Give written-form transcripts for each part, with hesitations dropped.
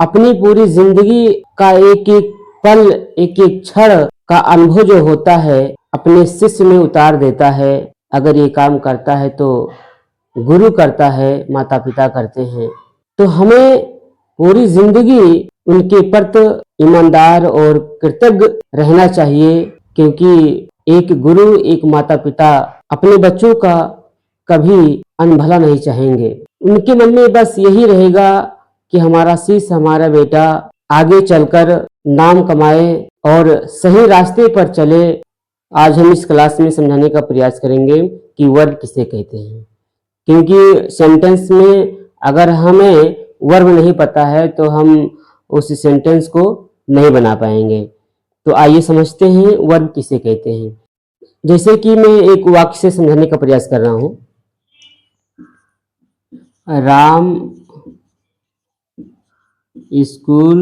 अपनी पूरी जिंदगी का एक एक पल, एक एक क्षण का अनुभव जो होता है अपने शिष्य में उतार देता है। अगर ये काम करता है तो गुरु करता है, माता पिता करते हैं, तो हमें पूरी जिंदगी उनके प्रति ईमानदार और कृतज्ञ रहना चाहिए, क्योंकि एक गुरु, एक माता पिता अपने बच्चों का कभी अनभला नहीं चाहेंगे। उनके मन में बस यही रहेगा कि हमारा शिष्य, हमारा बेटा आगे चलकर नाम कमाए और सही रास्ते पर चले। आज हम इस क्लास में समझाने का प्रयास करेंगे कि वर्ब किसे कहते हैं, क्योंकि सेंटेंस में अगर हमें वर्ब नहीं पता है तो हम उस सेंटेंस को नहीं बना पाएंगे। तो आइए समझते हैं वर्ब किसे कहते हैं। जैसे कि मैं एक वाक्य से समझाने का प्रयास कर रहा हूं। राम स्कूल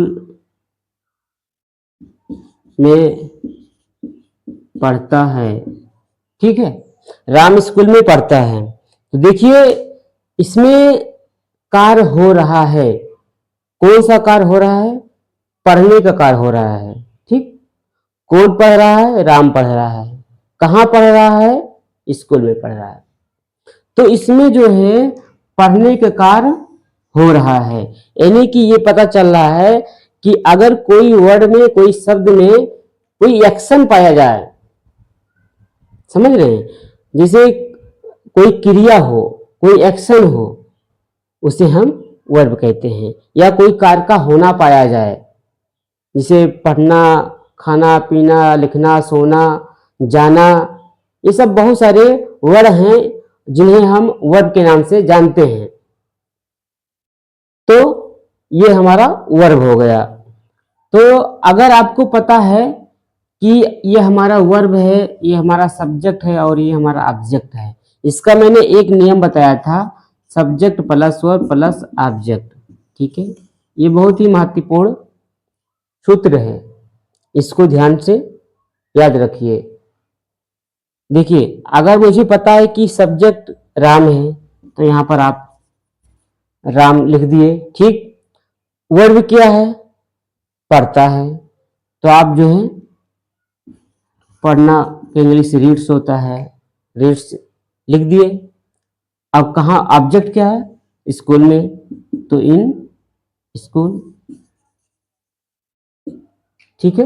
में पढ़ता है। ठीक है, राम स्कूल में पढ़ता है। तो देखिए इसमें कार्य हो रहा है। कौन सा कार्य हो रहा है? पढ़ने का कार्य हो रहा है। ठीक, कौन पढ़ रहा है? राम पढ़ रहा है। कहाँ पढ़ रहा है? स्कूल में पढ़ रहा है। तो इसमें जो है पढ़ने का कार्य हो रहा है, यानी कि ये पता चल रहा है कि अगर कोई वर्ड में, कोई शब्द में कोई एक्शन पाया जाए, समझ रहे हैं, जैसे कोई क्रिया हो, कोई एक्शन हो, उसे हम वर्ब कहते हैं। या कोई कार्य का होना पाया जाए, जैसे पढ़ना, खाना पीना, लिखना, सोना, जाना, ये सब बहुत सारे वर्ड हैं जिन्हें हम वर्ब के नाम से जानते हैं। तो ये हमारा वर्ब हो गया। तो अगर आपको पता है कि ये हमारा वर्ब है, ये हमारा सब्जेक्ट है और ये हमारा ऑब्जेक्ट है, इसका मैंने एक नियम बताया था, subject plus verb plus object. ठीक है, ये बहुत ही महत्वपूर्ण सूत्र है, इसको ध्यान से याद रखिए। देखिए अगर मुझे पता है कि सब्जेक्ट राम है तो यहां पर आप राम लिख दिए। ठीक, वर्ब क्या है? पढ़ता है, तो आप जो है पढ़ना इंग्लिश रीड्स होता है, रीड्स लिख दिए। अब कहाँ ऑब्जेक्ट क्या है? स्कूल में, तो इन स्कूल। ठीक है,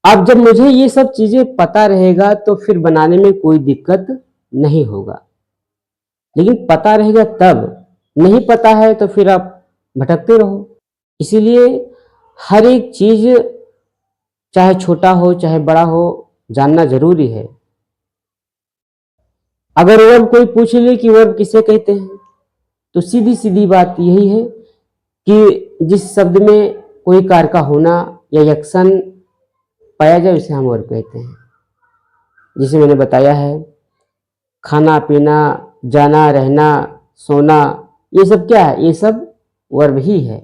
अब जब मुझे ये सब चीजें पता रहेगा तो फिर बनाने में कोई दिक्कत नहीं होगा। लेकिन पता रहेगा तब, नहीं पता है तो फिर आप भटकते रहो। इसीलिए हर एक चीज चाहे छोटा हो चाहे बड़ा हो जानना जरूरी है। अगर वर्ब कोई पूछ ले कि वर्ब किसे कहते हैं, तो सीधी सीधी बात यही है कि जिस शब्द में कोई कार्य का होना या एक्शन पाया जाए उसे हम वर्ब कहते हैं। जिसे मैंने बताया है, खाना पीना, जाना, रहना, सोना, ये सब क्या है? ये सब वर्ब ही है।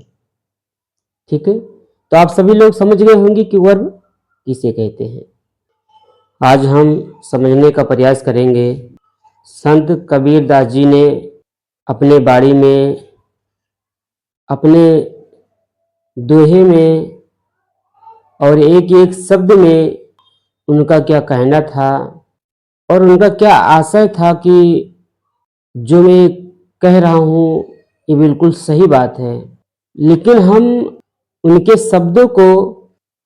ठीक है, तो आप सभी लोग समझ गए होंगे कि वर्ब किसे कहते हैं। आज हम समझने का प्रयास करेंगे। संत कबीरदास जी ने अपने बाड़ी में, अपने दोहे में और एक एक शब्द में उनका क्या कहना था और उनका क्या आशय था कि जो मैं कह रहा हूँ ये बिल्कुल सही बात है। लेकिन हम उनके शब्दों को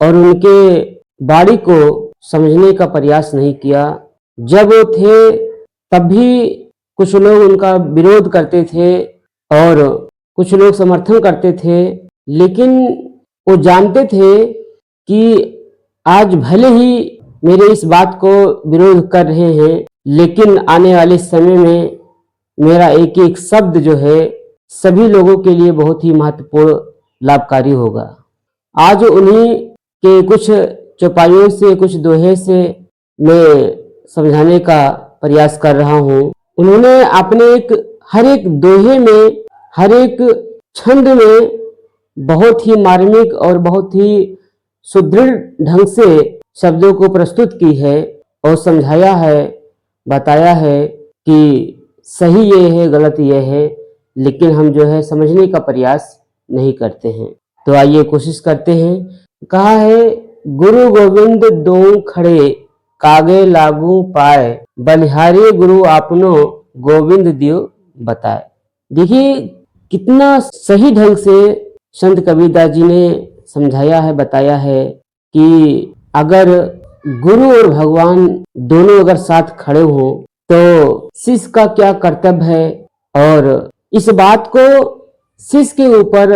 और उनके बाणी को समझने का प्रयास नहीं किया। जब वो थे तब भी कुछ लोग उनका विरोध करते थे और कुछ लोग समर्थन करते थे, लेकिन वो जानते थे कि आज भले ही मेरे इस बात को विरोध कर रहे हैं, लेकिन आने वाले समय में मेरा एक एक शब्द जो है सभी लोगों के लिए बहुत ही महत्वपूर्ण, लाभकारी होगा। आज उन्हीं के कुछ चौपाइयों से, कुछ दोहे से मैं समझाने का प्रयास कर रहा हूँ। उन्होंने अपने हर एक दोहे में, हर एक छंद में बहुत ही मार्मिक और बहुत ही सुदृढ़ ढंग से शब्दों को प्रस्तुत की है और समझाया है, बताया है कि सही ये है, गलत ये है, लेकिन हम जो है समझने का प्रयास नहीं करते हैं। तो आइए कोशिश करते हैं। कहा है, गुरु गोविंद दोऊ खड़े, कागे लागू पाए, बलिहारी गुरु आपनो, गोविंद दियो बताए। देखिए कितना सही ढंग से संत कबीरदास जी ने समझाया है, बताया है कि अगर गुरु और भगवान दोनों अगर साथ खड़े हों तो शिष्य का क्या कर्तव्य है, और इस बात को शिष्य के ऊपर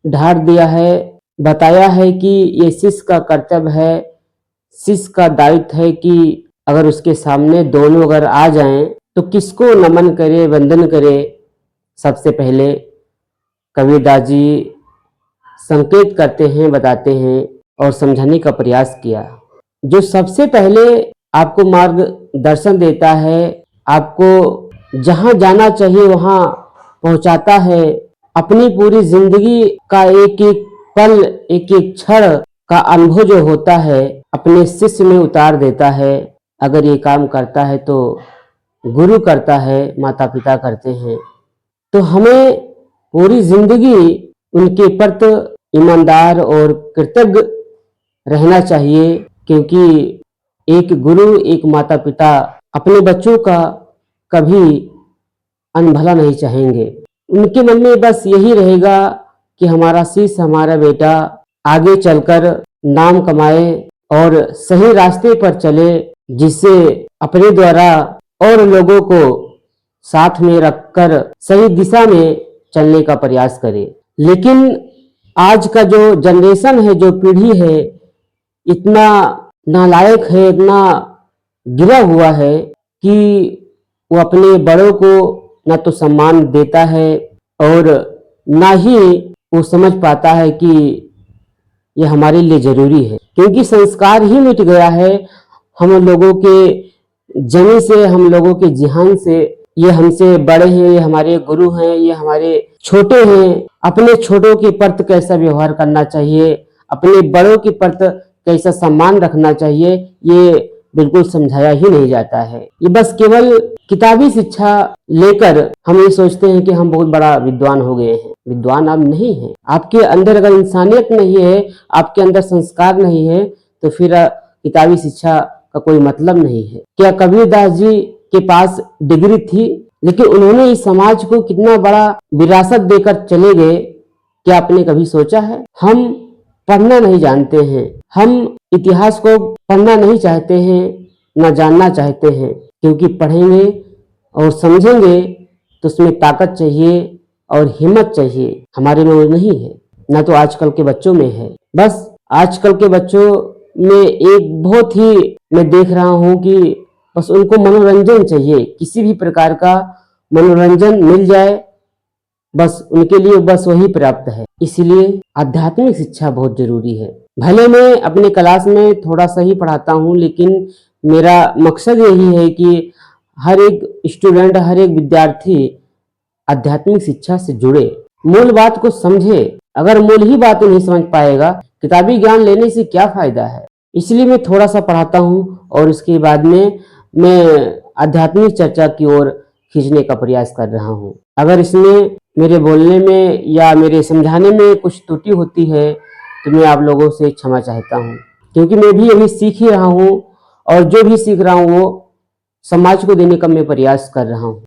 ढार दिया है, बताया है कि ये शिष्य का कर्तव्य है, शिष्य का दायित्व है कि अगर उसके सामने दोनों अगर आ जाएं तो किसको नमन करे, वंदन करे। सबसे पहले कबीरदास जी संकेत करते हैं, बताते हैं और समझाने का प्रयास किया। जो सबसे पहले आपको मार्गदर्शन देता है, आपको जहां जाना चाहिए वहां पहुंचाता है, अपनी पूरी जिंदगी का एक एक पल, एक एक क्षण का अनुभव जो होता है अपने शिष्य में उतार देता है। अगर ये काम करता है तो गुरु करता है, माता पिता करते हैं। तो हमें पूरी जिंदगी उनके प्रति ईमानदार और कृतज्ञ रहना चाहिए, क्योंकि एक गुरु, एक माता पिता अपने बच्चों का कभी अनभला नहीं चाहेंगे। उनके मन में बस यही रहेगा कि हमारा शिष्य, हमारा बेटा आगे चलकर नाम कमाए और सही रास्ते पर चले, जिससे अपने द्वारा और लोगों को साथ में रखकर सही दिशा में चलने का प्रयास करे। लेकिन आज का जो जनरेशन है, जो पीढ़ी है, इतना नालायक है, इतना गिरा हुआ है कि वो अपने बड़ों को ना तो सम्मान देता है और ना ही वो समझ पाता है कि ये हमारे लिए जरूरी है, क्योंकि संस्कार ही मिट गया है हम लोगों के जमी से, हम लोगों के जिहान से। ये हमसे बड़े हैं, ये हमारे गुरु हैं, ये हमारे छोटे हैं। अपने छोटों के प्रति कैसा व्यवहार करना चाहिए, अपने बड़ों के प्रति कैसा सम्मान रखना चाहिए, ये बिल्कुल समझाया ही नहीं जाता है। ये बस केवल किताबी शिक्षा लेकर हम ये सोचते हैं कि हम बहुत बड़ा विद्वान हो गए हैं। विद्वान आप नहीं है। आपके अंदर अगर इंसानियत नहीं है, आपके अंदर संस्कार नहीं है, तो फिर किताबी शिक्षा का कोई मतलब नहीं है। क्या कबीरदास जी के पास डिग्री थी, लेकिन उन्होंने इस समाज को कितना बड़ा विरासत देकर चले गए, क्या आपने कभी सोचा है? हम पढ़ना नहीं जानते हैं, हम इतिहास को पढ़ना नहीं चाहते हैं, ना जानना चाहते हैं, क्योंकि पढ़ेंगे और समझेंगे तो उसमें ताकत चाहिए और हिम्मत चाहिए। हमारे में वो नहीं है, ना तो आजकल के बच्चों में है। बस आजकल के बच्चों में एक बहुत ही मैं देख रहा हूं कि बस उनको मनोरंजन चाहिए, किसी भी प्रकार का मनोरंजन मिल जाए, बस उनके लिए बस वही पर्याप्त है। इसलिए आध्यात्मिक शिक्षा बहुत जरूरी है। भले मैं अपने क्लास में थोड़ा सा ही पढ़ाता हूँ, लेकिन मेरा मकसद यही है कि हर एक स्टूडेंट, हर एक विद्यार्थी आध्यात्मिक शिक्षा से जुड़े, मूल बात को समझे। अगर मूल ही बात नहीं समझ पाएगा, किताबी ज्ञान लेने से क्या फायदा है। इसलिए मैं थोड़ा सा पढ़ाता हूँ और उसके बाद में मैं आध्यात्मिक चर्चा की ओर खींचने का प्रयास कर रहा हूँ। अगर इसमें मेरे बोलने में या मेरे समझाने में कुछ त्रुटि होती है तो मैं आप लोगों से क्षमा चाहता हूँ, क्योंकि मैं भी अभी सीख ही रहा हूँ और जो भी सीख रहा हूँ वो समाज को देने का मैं प्रयास कर रहा हूँ।